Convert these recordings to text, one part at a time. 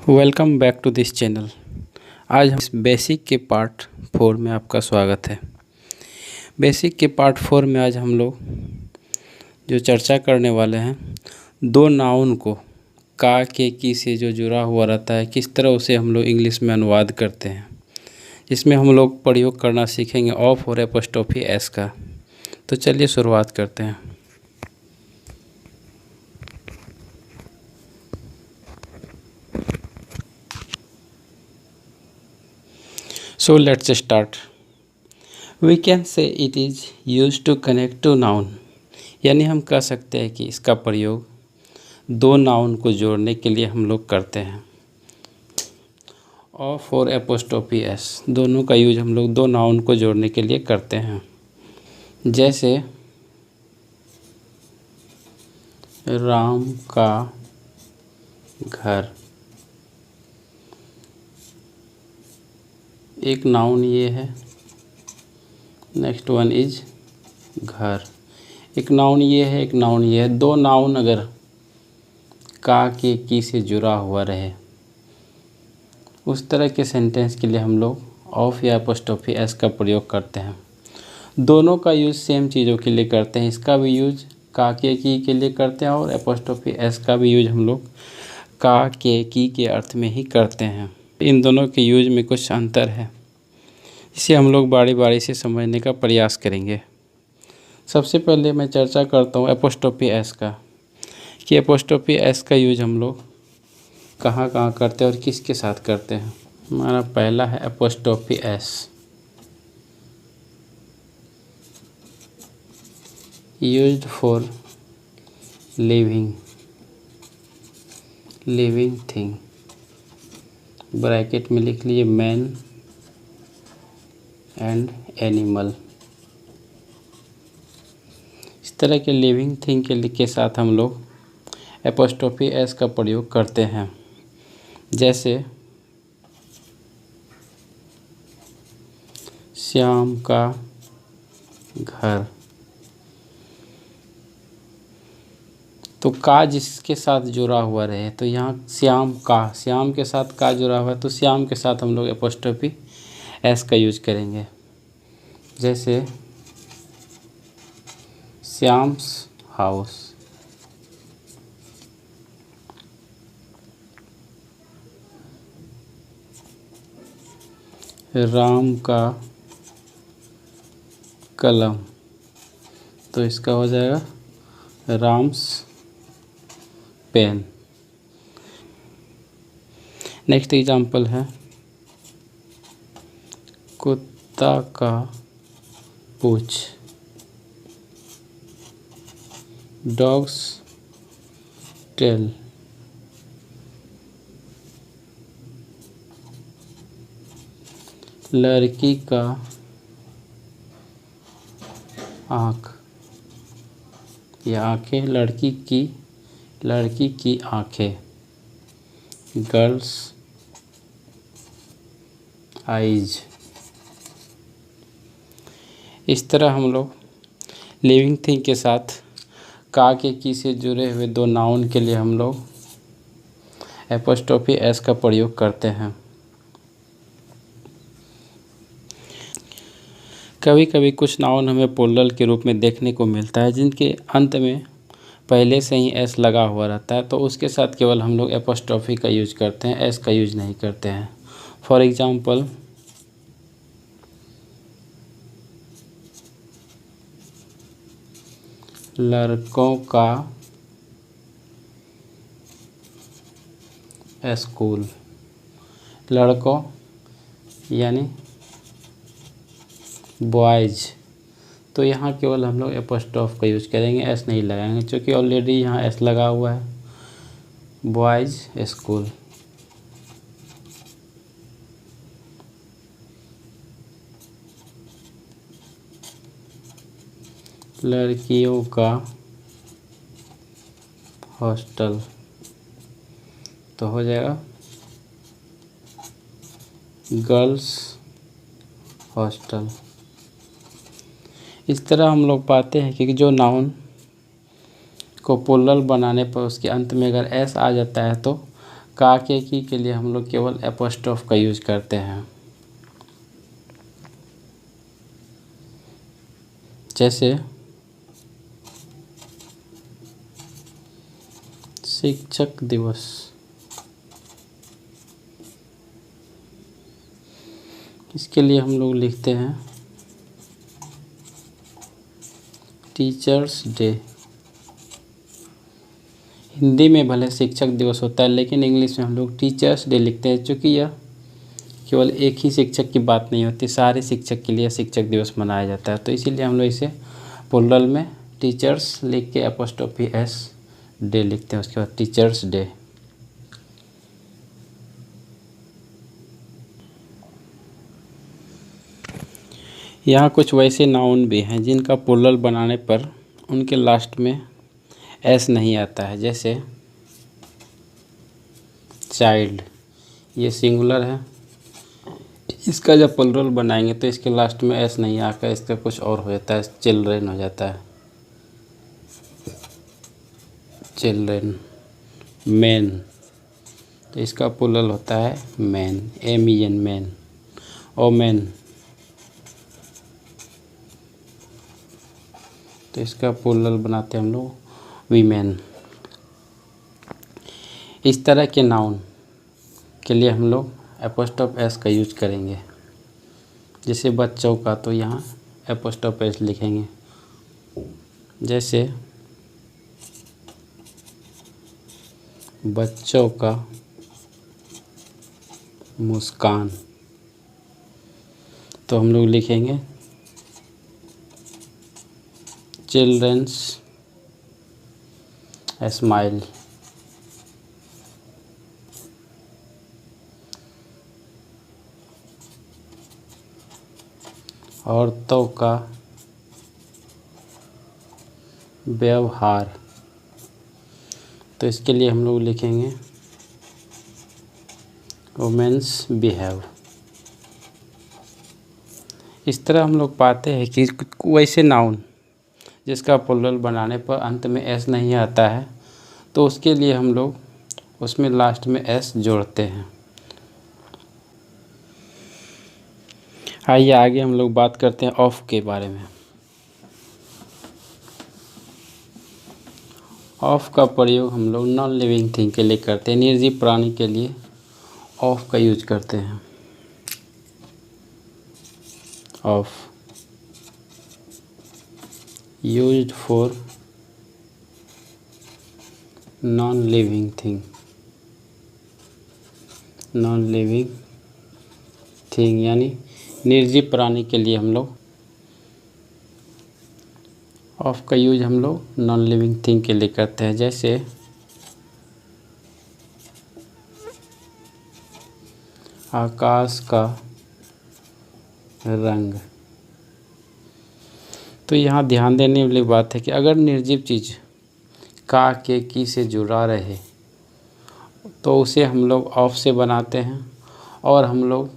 Welcome back to this channel. आज हम इस बेसिक के पार्ट 4 में आपका स्वागत है। बेसिक के पार्ट 4 में आज हम लोग जो चर्चा करने वाले हैं, दो नाउन को का के की से जो जुड़ा हुआ रहता है, किस तरह उसे हम लोग इंग्लिश में अनुवाद करते हैं, जिसमें हम लोग प्रयोग करना सीखेंगे ऑफ और एपोस्ट्रोफी एस का। तो चलिए शुरुआत करते हैं। So let's start. We can say it is used to connect to noun. यानी हम कह सकते हैं कि इसका प्रयोग दो नाउन को जोड़ने के लिए हम लोग करते हैं। ऑफ और एपोस्ट्रोफी एस दोनों का यूज हम लोग दो नाउन को जोड़ने के लिए करते हैं। जैसे राम का घर, एक नाउन ये है, नेक्स्ट वन इज घर। एक नाउन ये है, एक नाउन ये है। दो नाउन अगर का के की से जुड़ा हुआ रहे, उस तरह के सेंटेंस के लिए हम लोग ऑफ या एपोस्ट्रोफी एस का प्रयोग करते हैं। दोनों का यूज सेम चीज़ों के लिए करते हैं। इसका भी यूज का के की के लिए करते हैं और एपोस्ट्रोफी एस का भी यूज हम लोग का के की के अर्थ में ही करते हैं। इन दोनों के यूज में कुछ अंतर है, इसे हम लोग बारी बारी से समझने का प्रयास करेंगे। सबसे पहले मैं चर्चा करता हूँ एपोस्ट्रोफी एस का, कि एपोस्ट्रोफी एस का यूज हम लोग कहाँ कहाँ करते हैं और किसके साथ करते हैं। हमारा पहला है apostrophe S, used for living thing. Bracket में लिख लीजिए मैन एंड एनिमल। इस तरह के लिविंग थिंग के साथ हम लोग एपोस्ट्रोफी एस का प्रयोग करते हैं। जैसे श्याम का घर, तो का जिसके साथ जुड़ा हुआ रहे, तो यहाँ श्याम के साथ का जुड़ा हुआ है, तो श्याम के साथ हम लोग एपोस्ट्रोफी एस का यूज करेंगे। जैसे श्याम्स हाउस, राम का कलम, तो इसका हो जाएगा राम्स पेन। नेक्स्ट एग्जाम्पल है कुत्ता का पूंछ, डॉग्स टेल। लड़की का आँख या आँखें, लड़की की आँखें, गर्ल्स आइज। इस तरह हम लोग लिविंग थिंग के साथ का के की से जुड़े हुए दो नाउन के लिए हम लोग एपोस्ट्रोफी एस का प्रयोग करते हैं। कभी कभी कुछ नाउन हमें प्लूरल के रूप में देखने को मिलता है, जिनके अंत में पहले से ही एस लगा हुआ रहता है, तो उसके साथ केवल हम लोग एपोस्ट्रोफी का यूज करते हैं, एस का यूज नहीं करते हैं। फॉर एग्जाम्पल लड़कों का स्कूल, लड़कों यानी बॉयज, तो यहाँ केवल हम लोग एपोस्ट्रोफ का यूज करेंगे, एस नहीं लगाएंगे, क्योंकि ऑलरेडी यहाँ एस लगा हुआ है। Boys school. लड़कियों का हॉस्टल, तो हो जाएगा गर्ल्स हॉस्टल। इस तरह हम लोग पाते हैं कि जो नाउन को प्लूरल बनाने पर उसके अंत में अगर एस आ जाता है तो का के की के लिए हम लोग केवल एपोस्ट्रोफ का यूज करते हैं। जैसे शिक्षक दिवस, इसके लिए हम लोग लिखते हैं टीचर्स डे। हिंदी में भले शिक्षक दिवस होता है लेकिन इंग्लिश में हम लोग टीचर्स डे लिखते हैं, क्योंकि यह केवल एक ही शिक्षक की बात नहीं होती, सारे शिक्षक के लिए शिक्षक दिवस मनाया जाता है। तो इसीलिए हम लोग इसे प्लुरल में टीचर्स लिख के एपोस्ट्रोफी एस डे लिखते हैं, उसके बाद टीचर्स डे। यहाँ कुछ वैसे नाउन भी हैं जिनका प्लुरल बनाने पर उनके लास्ट में एस नहीं आता है। जैसे चाइल्ड, ये सिंगुलर है, इसका जब प्लुरल बनाएंगे तो इसके लास्ट में एस नहीं आकर इसका कुछ और हो जाता है, चिल्ड्रेन हो जाता है। चिल्ड्रेन। मैन, तो इसका प्लुरल होता है मैन, MEN, मैन। ओमेन, तो इसका प्लुरल बनाते हैं हम लोग वीमेन। इस तरह के नाउन के लिए हम लोग एपोस्ट्रोफ एस का यूज करेंगे। जैसे बच्चों का, तो यहाँ एपोस्ट्रोफ एस लिखेंगे। जैसे बच्चों का मुस्कान, तो हम लोग लिखेंगे चिल्ड्रंस स्माइल। औरतों का व्यवहार, तो इसके लिए हम लोग लिखेंगे वुमेन्स बिहेव। इस तरह हम लोग पाते हैं कि वैसे नाउन जिसका प्लुरल बनाने पर अंत में एस नहीं आता है तो उसके लिए हम लोग उसमें लास्ट में एस जोड़ते हैं। आइए आगे हम लोग बात करते हैं ऑफ के बारे में। ऑफ का प्रयोग हम लोग नॉन लिविंग थिंग के लिए करते हैं, निर्जीव प्राणी के लिए ऑफ का यूज करते हैं। Of used for non living thing, non living thing यानी निर्जीव प्राणी के लिए हम लोग ऑफ का यूज हम लोग नॉन लिविंग थिंग के लिए करते हैं। जैसे आकाश का रंग, तो यहाँ ध्यान देने वाली बात है कि अगर निर्जीव चीज़ का के की से जुड़ा रहे तो उसे हम लोग ऑफ से बनाते हैं और हम लोग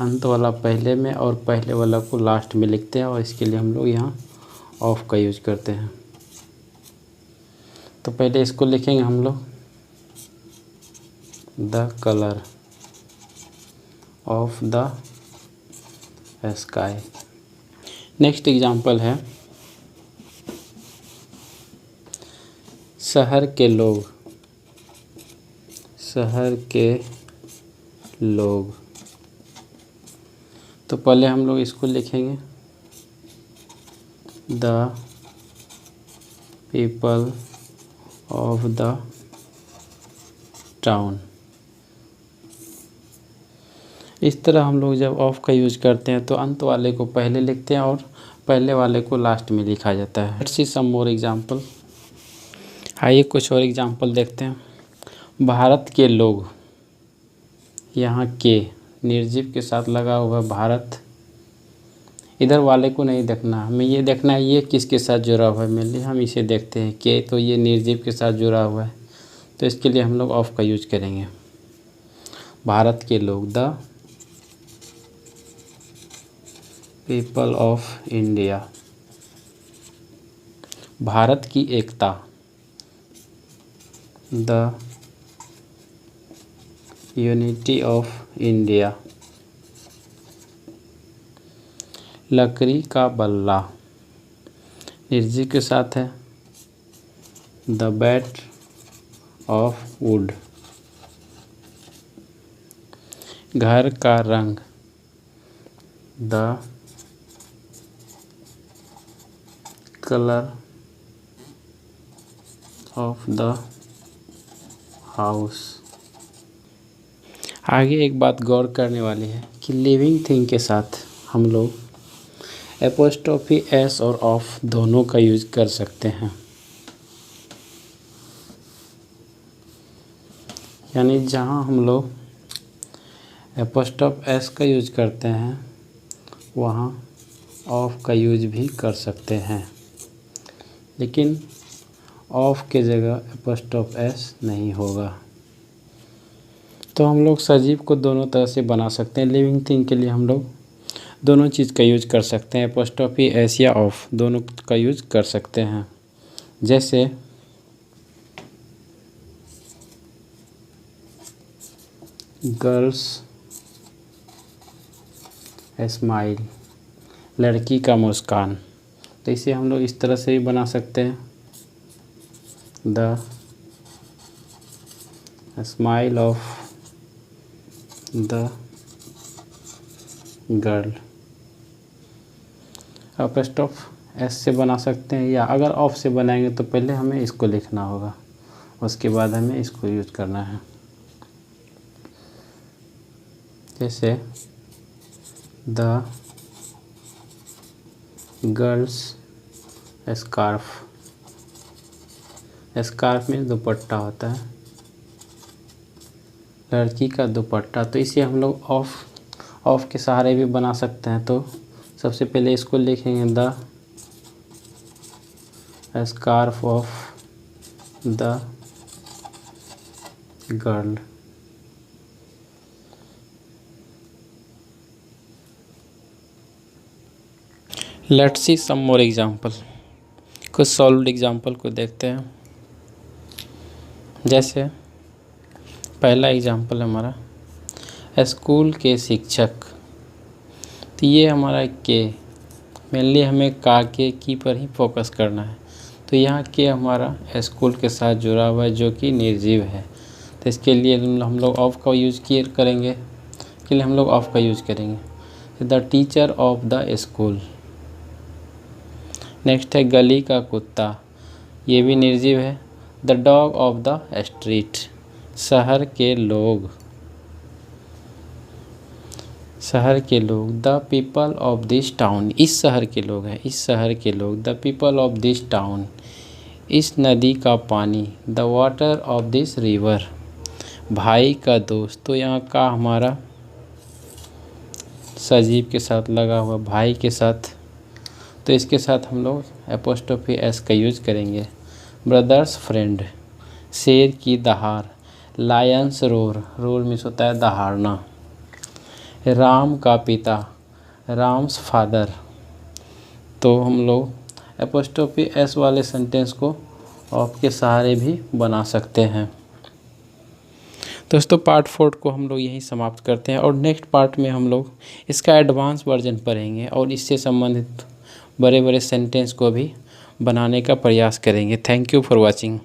अंत वाला पहले में और पहले वाला को लास्ट में लिखते हैं, और इसके लिए हम लोग यहाँ ऑफ का यूज करते हैं। तो पहले इसको लिखेंगे हम लोग the colour of the sky. Next example है शहर के लोग, शहर के लोग। तो पहले हम लोग इसको लिखेंगे the people of the town. इस तरह हम लोग जब ऑफ का यूज करते हैं तो अंत वाले को पहले लिखते हैं और पहले वाले को लास्ट में लिखा जाता है। Let's see some more example. आइए कुछ और एग्जाम्पल देखते हैं। भारत के लोग, यहाँ के निर्जीव के साथ लगा हुआ भारत, इधर वाले को नहीं देखना, हमें ये देखना है ये किसके साथ जुड़ा हुआ है। मेनली हम इसे देखते हैं के, तो ये निर्जीव के साथ जुड़ा हुआ है, तो इसके लिए हम लोग ऑफ का यूज करेंगे। भारत के लोग, the people of India. Bharat की एकता, द यूनिटी ऑफ इंडिया। लकड़ी का बल्ला निर्जीव के साथ है, द बैट ऑफ वुड। घर का रंग, the colour of the house. आगे एक बात गौर करने वाली है कि लिविंग थिंग के साथ हम लोग एपोस्ट्रोफी एस और ऑफ दोनों का यूज कर सकते हैं। यानी जहाँ हम लोग एपोस्ट्रोफ एस का यूज करते हैं वहाँ ऑफ का यूज भी कर सकते हैं, लेकिन ऑफ के जगह एपोस्ट्रोफ एस नहीं होगा। तो हम लोग सजीव को दोनों तरह से बना सकते हैं। लिविंग थिंग के लिए हम लोग दोनों चीज़ का यूज कर सकते हैं, एपोस्ट्रोफी एस या ऑफ दोनों का यूज कर सकते हैं। जैसे गर्ल्स स्माइल, लड़की का मुस्कान, तो इसे हम लोग इस तरह से भी बना सकते हैं, the smile of the girl. Apostrophe S से बना सकते हैं, या अगर ऑफ से बनाएंगे तो पहले हमें इसको लिखना होगा, उसके बाद हमें इसको यूज करना है। जैसे द गर्ल्स स्कार्फ, स्कार्फ में दुपट्टा होता है, लड़की का दुपट्टा, तो इसे हम लोग ऑफ के सहारे भी बना सकते हैं। तो सबसे पहले इसको लिखेंगे, the scarf of the girl. Let's see some more example, कुछ सॉल्व्ड एग्जाम्पल को देखते हैं। जैसे पहला एग्जाम्पल हमारा स्कूल के शिक्षक, तो ये हमारा के, मेनली हमें का के की पर ही फोकस करना है। तो यहाँ के हमारा स्कूल के साथ जुड़ा हुआ है जो कि निर्जीव है, तो इसके लिए हम लोग ऑफ का यूज करेंगे, इसके लिए हम लोग ऑफ का यूज करेंगे। The teacher of the school. Next है गली का कुत्ता, ये भी निर्जीव है, the dog of the street. शहर के लोग, शहर के लोग, the people of this town, इस शहर के लोग हैं, इस शहर के लोग, the people of this town. इस नदी का पानी, the water of this river. भाई का दोस्त, तो यहाँ का हमारा सजीव के साथ लगा हुआ, भाई के साथ, तो इसके साथ हम लोग एपोस्ट्रोफी एस का यूज करेंगे। ब्रदर्स फ्रेंड, शेर की दहाड़, लायंस रोर, रोर मीन्स होता है दहाड़ना। राम का पिता, राम्स फादर, तो हम लोग एपोस्ट्रोफी एस वाले सेंटेंस को ऑफ के सहारे भी बना सकते हैं। दोस्तों पार्ट 4 को हम लोग यहीं समाप्त करते हैं, और नेक्स्ट पार्ट में हम लोग इसका एडवांस वर्जन पढ़ेंगे और इससे संबंधित बड़े बड़े सेंटेंस को भी बनाने का प्रयास करेंगे। Thank you for watching.